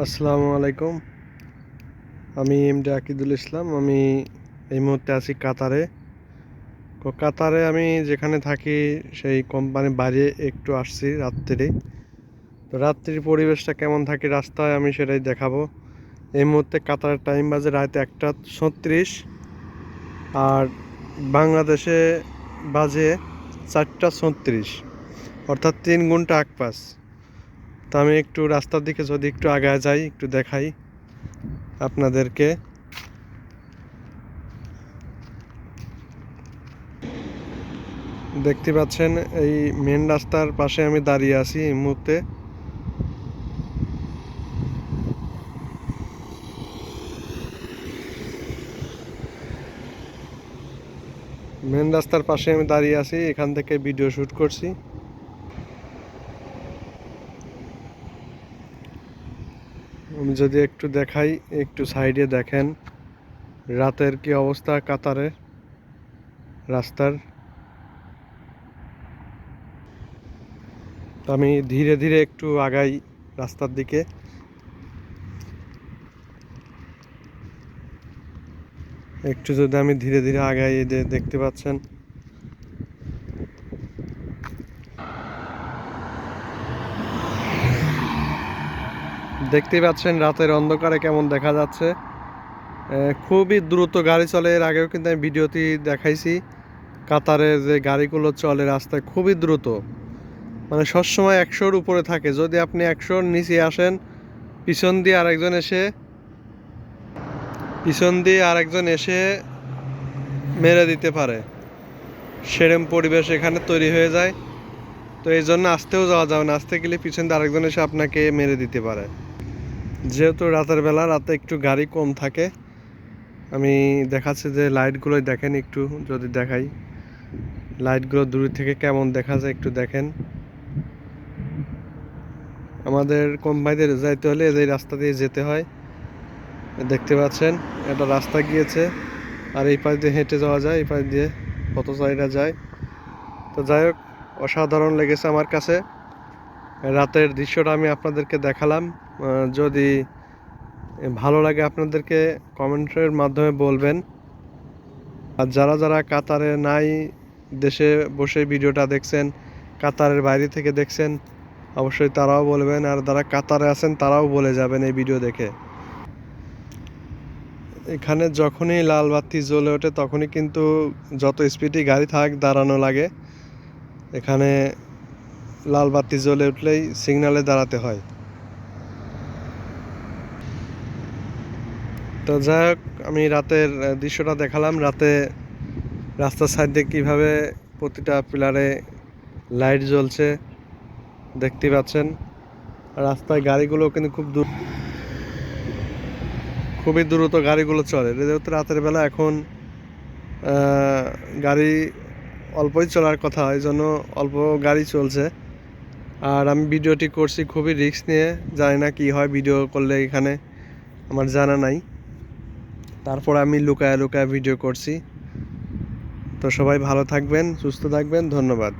আসসালামু আলাইকুম। আমি এমডি আকিদুল ইসলাম। আমি এই মুহূর্তে আছি কাতারে। তো কাতারে আমি যেখানে থাকি সেই কোম্পানির বাইরে একটু আসছি রাত্রে। তো রাত্রির পরিবেশটা কেমন থাকে রাস্তায় আমি সেটাই দেখাবো। এই মুহূর্তে কাতারের টাইম বাজে রাত 1:36 আর বাংলাদেশে বাজে 4:36, অর্থাৎ 3 ঘন্টা আগপাস। তো আমি একটু রাস্তার দিকে যদি একটু আগায় যাই একটু দেখাই আপনাদেরকে। দেখতে পাচ্ছেন এই মেন রাস্তার পাশে আমি দাঁড়িয়ে আছি এই মুহূর্তে। মেন রাস্তার পাশে আমি দাঁড়িয়ে আছি, এখান থেকে ভিডিও শ্যুট করছি। আমি যদি একটু দেখাই, একটু সাইডে দেখেন রাতের কি অবস্থা কাতারের রাস্তার। তো আমি ধীরে ধীরে একটু আগাই রাস্তার দিকে। একটু যদি আমি ধীরে ধীরে আগাই, এই যে দেখতে পাচ্ছেন রাতের অন্ধকারে কেমন দেখা যাচ্ছে। খুবই দ্রুত গাড়ি চলে। এর আগেও কিন্তু আমি ভিডিওতে দেখাইছি কাতারে যে গাড়িগুলো চলে রাস্তায় খুবই দ্রুত, মানে সবসময় 100-র উপরে থাকে। যদি আপনি 100-র নিচে আসেন, পিছন দিয়ে আরেকজন এসে মেরে দিতে পারে, সেরম পরিবেশ এখানে তৈরি হয়ে যায়। তো এই জন্য আসতেও যাওয়া যাবে না, আসতে গেলে পিছন দিয়ে আরেকজন এসে আপনাকে মেরে দিতে পারে। যেহেতু রাতের বেলা, রাতে একটু গাড়ি কম থাকে। আমি দেখাচ্ছি যে লাইটগুলোই দেখেন, একটু যদি দেখাই লাইটগুলো দূর থেকে কেমন দেখা যায় একটু দেখেন। আমাদের কোম্পানিতে যাইতে হলে এই রাস্তা দিয়ে যেতে হয়। দেখতে পাচ্ছেন একটা রাস্তা গিয়েছে, আর এই পাশ দিয়ে হেঁটে যাওয়া যায়, এই পাশ দিয়ে পথচারীরা যায়। তো যাই হোক, অসাধারণ লেগেছে আমার কাছে রাতের দৃশ্যটা আমি আপনাদেরকে দেখালাম। যদি ভালো লাগে আপনাদেরকে কমেন্টের মাধ্যমে বলবেন। আর যারা যারা কাতারে নাই, দেশে বসে ভিডিওটা দেখছেন, কাতারের বাইরে থেকে দেখছেন, অবশ্যই তারাও বলবেন। আর যারা কাতারে আছেন তারাও বলে যাবেন এই ভিডিও দেখে। এখানে যখনই লাল বাতি জ্বলে ওঠে তখনই কিন্তু যত স্পিডে গাড়ি থাক দাঁড়ানো লাগে। এখানে লাল বাতি জ্বলে উঠলেই সিগনালে দাঁড়াতে হয়। তো যাই হোক, আমি রাতের দৃশ্যটা দেখালাম। রাতে রাস্তার সাইডে কীভাবে প্রতিটা পিলারে লাইট জ্বলছে দেখতে পাচ্ছেন। রাস্তায় গাড়িগুলো কিন্তু খুবই দ্রুত গাড়িগুলো চলে, যেহেতু রাতের বেলা। এখন গাড়ি অল্পই চলার কথা, এই জন্য অল্প গাড়ি চলছে। আর আমি ভিডিওটি করছি খুবই রিস্ক নিয়ে, জানি না কি হয় ভিডিও করলে, এখানে আমার জানা নাই। তারপর আমি লুকায় লুকায় ভিডিও করছি। তো সবাই ভালো থাকবেন, সুস্থ থাকবেন, ধন্যবাদ।